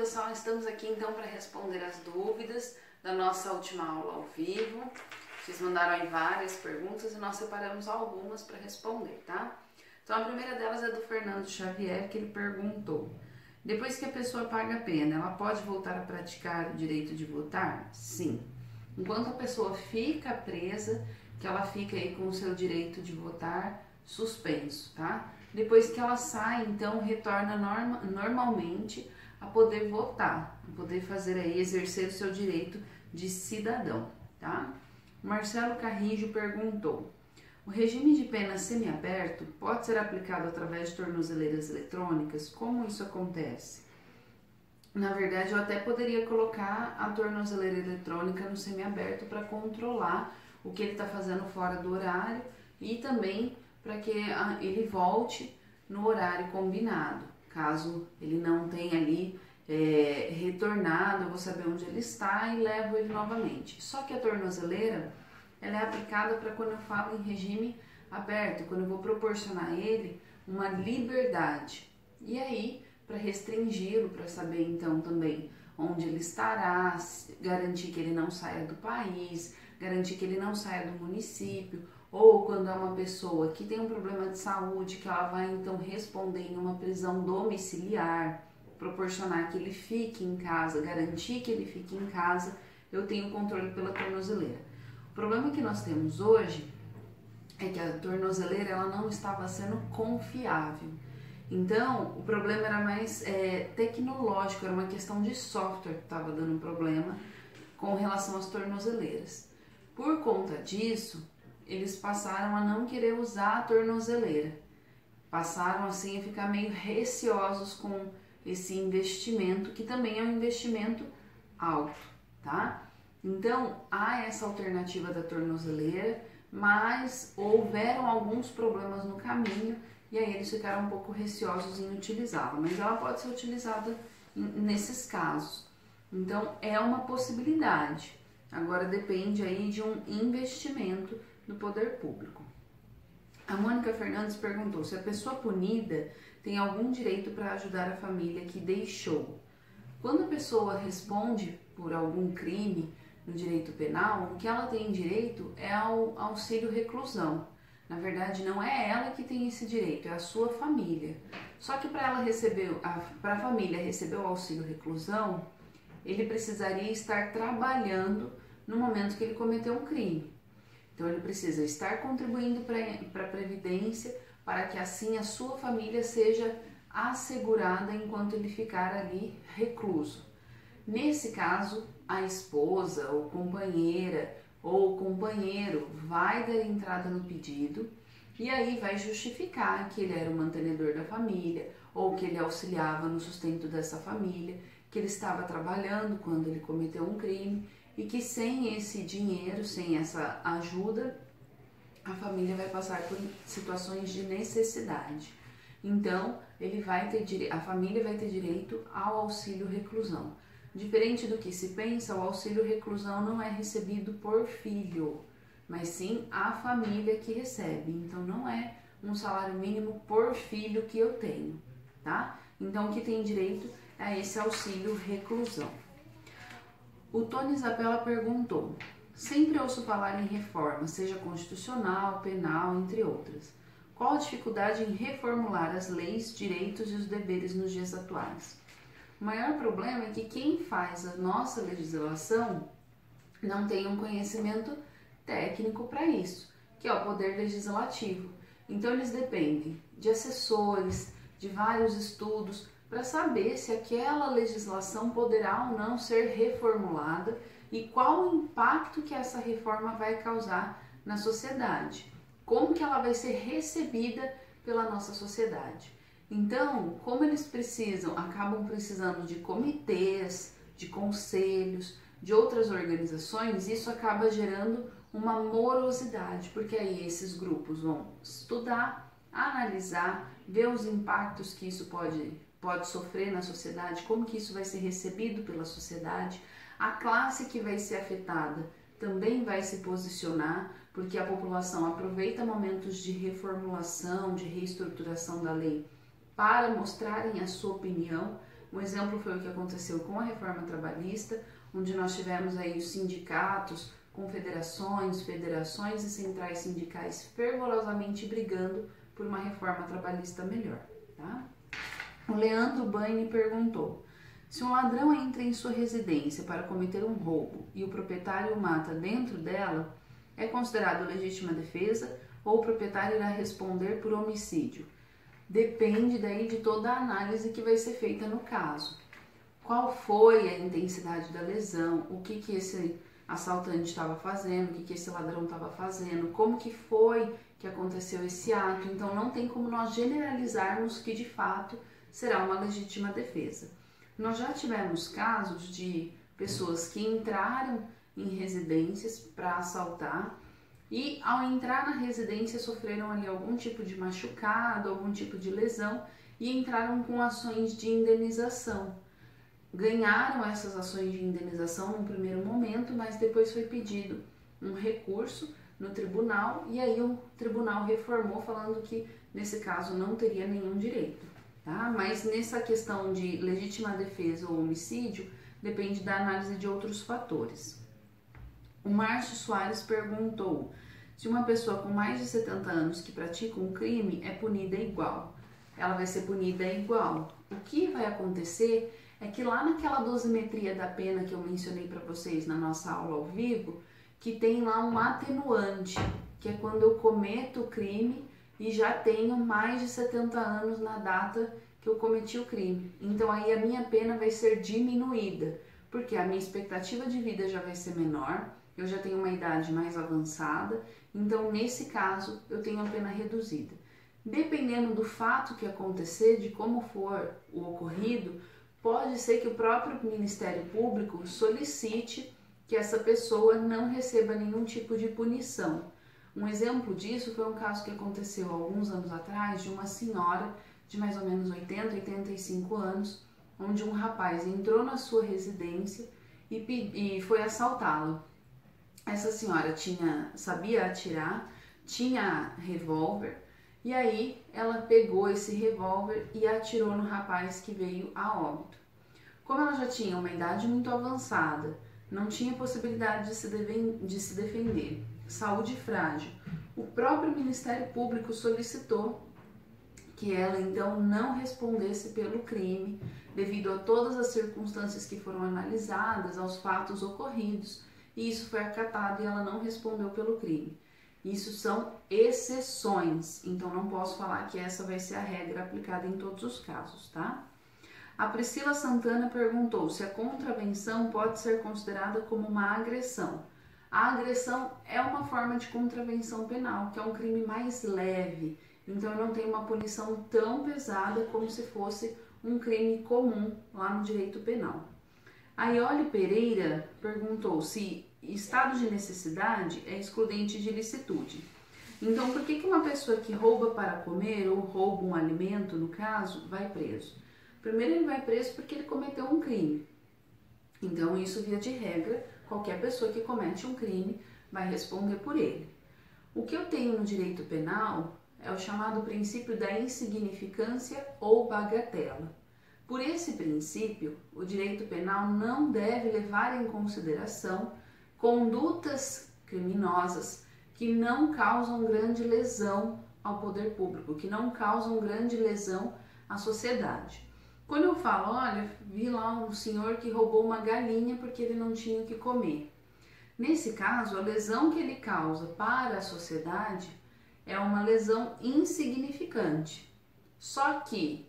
pessoal, estamos aqui então para responder as dúvidas da nossa última aula ao vivo. Vocês mandaram aí várias perguntas e nós separamos algumas para responder, tá? Então a primeira delas é do Fernando Xavier, que ele perguntou: depois que a pessoa paga a pena, ela pode voltar a praticar o direito de votar? Sim. Enquanto a pessoa fica presa, que ela fica aí com o seu direito de votar suspenso, tá? Depois que ela sai, então retorna normalmente a poder votar, a poder fazer aí, exercer o seu direito de cidadão, tá? Marcelo Carrijo perguntou: o regime de pena semiaberto pode ser aplicado através de tornozeleiras eletrônicas? Como isso acontece? Na verdade, eu até poderia colocar a tornozeleira eletrônica no semiaberto para controlar o que ele está fazendo fora do horário e também para que ele volte no horário combinado. Caso ele não tenha ali retornado, eu vou saber onde ele está e levo ele novamente. Só que a tornozeleira, ela é aplicada para quando eu falo em regime aberto, quando eu vou proporcionar a ele uma liberdade. E aí, para restringi-lo, para saber então também onde ele estará, garantir que ele não saia do país, garantir que ele não saia do município, ou quando é uma pessoa que tem um problema de saúde, que ela vai então responder em uma prisão domiciliar, proporcionar que ele fique em casa, garantir que ele fique em casa, eu tenho controle pela tornozeleira. O problema que nós temos hoje é que a tornozeleira ela não estava sendo confiável. Então, o problema era mais tecnológico, era uma questão de software que estava dando um problema com relação às tornozeleiras. Por conta disso, eles passaram a não querer usar a tornozeleira. Passaram assim a ficar meio receosos com esse investimento, que também é um investimento alto, tá? Então, há essa alternativa da tornozeleira, mas houveram alguns problemas no caminho e aí eles ficaram um pouco receosos em utilizá-la, mas ela pode ser utilizada nesses casos. Então, é uma possibilidade. Agora depende aí de um investimento do poder público. A Mônica Fernandes perguntou se a pessoa punida tem algum direito para ajudar a família que deixou. Quando a pessoa responde por algum crime no direito penal, o que ela tem direito é ao auxílio reclusão. Na verdade, não é ela que tem esse direito, é a sua família. Só que para a família receber o auxílio reclusão, ele precisaria estar trabalhando no momento que ele cometeu um crime. Então, ele precisa estar contribuindo para a Previdência para que assim a sua família seja assegurada enquanto ele ficar ali recluso. Nesse caso, a esposa ou companheira ou companheiro vai dar entrada no pedido e aí vai justificar que ele era o mantenedor da família ou que ele auxiliava no sustento dessa família, que ele estava trabalhando quando ele cometeu um crime e que sem esse dinheiro, sem essa ajuda, a família vai passar por situações de necessidade. Então, a família vai ter direito ao auxílio reclusão. Diferente do que se pensa, o auxílio reclusão não é recebido por filho, mas sim a família que recebe. Então, não é um salário mínimo por filho que eu tenho, tá? Então, o que tem direito é esse auxílio reclusão. O Tony Isabella perguntou: sempre ouço falar em reforma, seja constitucional, penal, entre outras. Qual a dificuldade em reformular as leis, direitos e os deveres nos dias atuais? O maior problema é que quem faz a nossa legislação não tem um conhecimento técnico para isso, que é o poder legislativo. Então eles dependem de assessores, de vários estudos, para saber se aquela legislação poderá ou não ser reformulada e qual o impacto que essa reforma vai causar na sociedade, como que ela vai ser recebida pela nossa sociedade. Então, como eles acabam precisando de comitês, de conselhos, de outras organizações, isso acaba gerando uma morosidade, porque aí esses grupos vão estudar, analisar, ver os impactos que isso pode sofrer na sociedade, como que isso vai ser recebido pela sociedade. A classe que vai ser afetada também vai se posicionar, porque a população aproveita momentos de reformulação, de reestruturação da lei para mostrarem a sua opinião, Um exemplo foi o que aconteceu com a reforma trabalhista, onde nós tivemos aí os sindicatos, confederações, federações e centrais sindicais fervorosamente brigando por uma reforma trabalhista melhor, tá? O Leandro Baine perguntou: se um ladrão entra em sua residência para cometer um roubo e o proprietário o mata dentro dela, é considerado legítima defesa ou o proprietário irá responder por homicídio? Depende daí de toda a análise que vai ser feita no caso. Qual foi a intensidade da lesão, o que esse assaltante estava fazendo, o que esse ladrão estava fazendo, como que foi que aconteceu esse ato. Então não tem como nós generalizarmos que de fato será uma legítima defesa. Nós já tivemos casos de pessoas que entraram em residências para assaltar e ao entrar na residência sofreram ali algum tipo de machucado, algum tipo de lesão e entraram com ações de indenização. Ganharam essas ações de indenização no primeiro momento, mas depois foi pedido um recurso no tribunal e aí o tribunal reformou falando que nesse caso não teria nenhum direito, tá? Mas nessa questão de legítima defesa ou homicídio depende da análise de outros fatores. O Márcio Soares perguntou: se uma pessoa com mais de 70 anos que pratica um crime é punida igual? Ela vai ser punida igual. O que vai acontecer é que lá naquela dosimetria da pena que eu mencionei para vocês na nossa aula ao vivo, que tem lá um atenuante, que é quando eu cometo o crime e já tenho mais de 70 anos na data que eu cometi o crime. Então aí a minha pena vai ser diminuída, porque a minha expectativa de vida já vai ser menor, eu já tenho uma idade mais avançada, então nesse caso eu tenho a pena reduzida. Dependendo do fato que acontecer, de como for o ocorrido, pode ser que o próprio Ministério Público solicite que essa pessoa não receba nenhum tipo de punição. Um exemplo disso foi um caso que aconteceu alguns anos atrás de uma senhora de mais ou menos 80, 85 anos, onde um rapaz entrou na sua residência e foi assaltá-la. Essa senhora sabia atirar, tinha revólver, e aí ela pegou esse revólver e atirou no rapaz que veio a óbito. Como ela já tinha uma idade muito avançada, não tinha possibilidade de se defender, saúde frágil, o próprio Ministério Público solicitou que ela então não respondesse pelo crime, devido a todas as circunstâncias que foram analisadas, aos fatos ocorridos, e isso foi acatado e ela não respondeu pelo crime. Isso são exceções, então não posso falar que essa vai ser a regra aplicada em todos os casos, tá? A Priscila Santana perguntou se a contravenção pode ser considerada como uma agressão. A agressão é uma forma de contravenção penal, que é um crime mais leve, então eu não tenho uma punição tão pesada como se fosse um crime comum lá no direito penal. A Iole Pereira perguntou se estado de necessidade é excludente de ilicitude. Então, por que uma pessoa que rouba para comer ou rouba um alimento, no caso, vai preso? Primeiro, ele vai preso porque ele cometeu um crime. Então, isso via de regra, qualquer pessoa que comete um crime vai responder por ele. O que eu tenho no direito penal é o chamado princípio da insignificância ou bagatela. Por esse princípio, o direito penal não deve levar em consideração condutas criminosas que não causam grande lesão ao poder público, que não causam grande lesão à sociedade. Quando eu falo, olha, vi lá um senhor que roubou uma galinha porque ele não tinha o que comer. Nesse caso, a lesão que ele causa para a sociedade é uma lesão insignificante. Só que,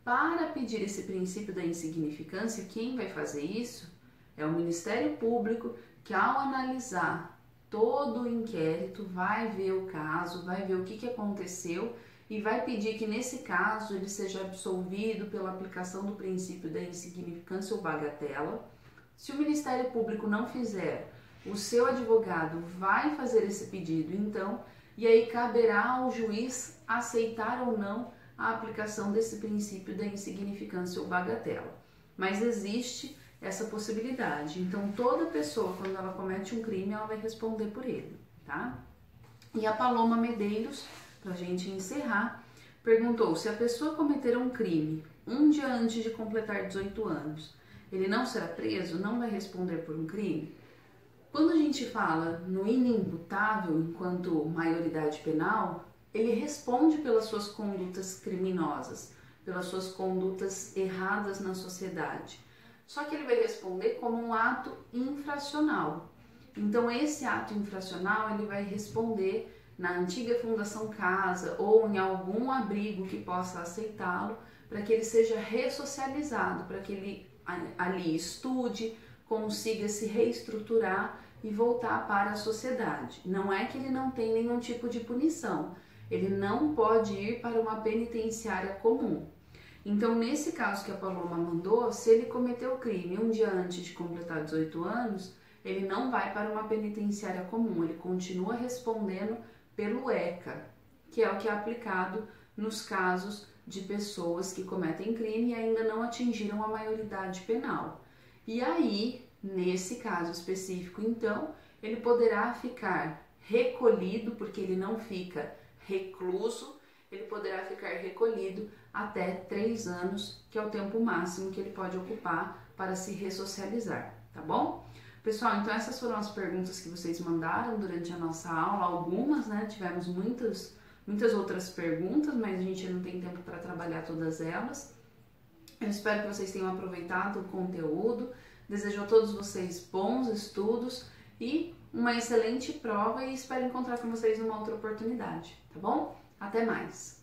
para pedir esse princípio da insignificância, quem vai fazer isso é o Ministério Público, que ao analisar todo o inquérito vai ver o caso, vai ver o que aconteceu e vai pedir que nesse caso ele seja absolvido pela aplicação do princípio da insignificância ou bagatela. Se o Ministério Público não fizer, o seu advogado vai fazer esse pedido então, e aí caberá ao juiz aceitar ou não a aplicação desse princípio da insignificância ou bagatela. Mas existe essa possibilidade. Então, toda pessoa, quando ela comete um crime, ela vai responder por ele, tá? E a Paloma Medeiros, pra gente encerrar, perguntou: se a pessoa cometer um crime um dia antes de completar 18 anos, ele não será preso? Não vai responder por um crime? Quando a gente fala no inimputável enquanto maioridade penal, ele responde pelas suas condutas criminosas, pelas suas condutas erradas na sociedade. Só que ele vai responder como um ato infracional. Então esse ato infracional ele vai responder na antiga Fundação Casa ou em algum abrigo que possa aceitá-lo para que ele seja ressocializado, para que ele ali estude, consiga se reestruturar e voltar para a sociedade. Não é que ele não tem nenhum tipo de punição, ele não pode ir para uma penitenciária comum. Então, nesse caso que a Paloma mandou, se ele cometeu o crime um dia antes de completar 18 anos, ele não vai para uma penitenciária comum, ele continua respondendo pelo ECA, que é o que é aplicado nos casos de pessoas que cometem crime e ainda não atingiram a maioridade penal. E aí, nesse caso específico, então, ele poderá ficar recolhido, porque ele não fica recluso, ele poderá ficar recolhido até 3 anos, que é o tempo máximo que ele pode ocupar para se ressocializar, tá bom? Pessoal, então essas foram as perguntas que vocês mandaram durante a nossa aula, algumas, né? Tivemos muitas outras perguntas, mas a gente não tem tempo para trabalhar todas elas. Eu espero que vocês tenham aproveitado o conteúdo, desejo a todos vocês bons estudos e uma excelente prova e espero encontrar com vocês numa outra oportunidade, tá bom? Até mais!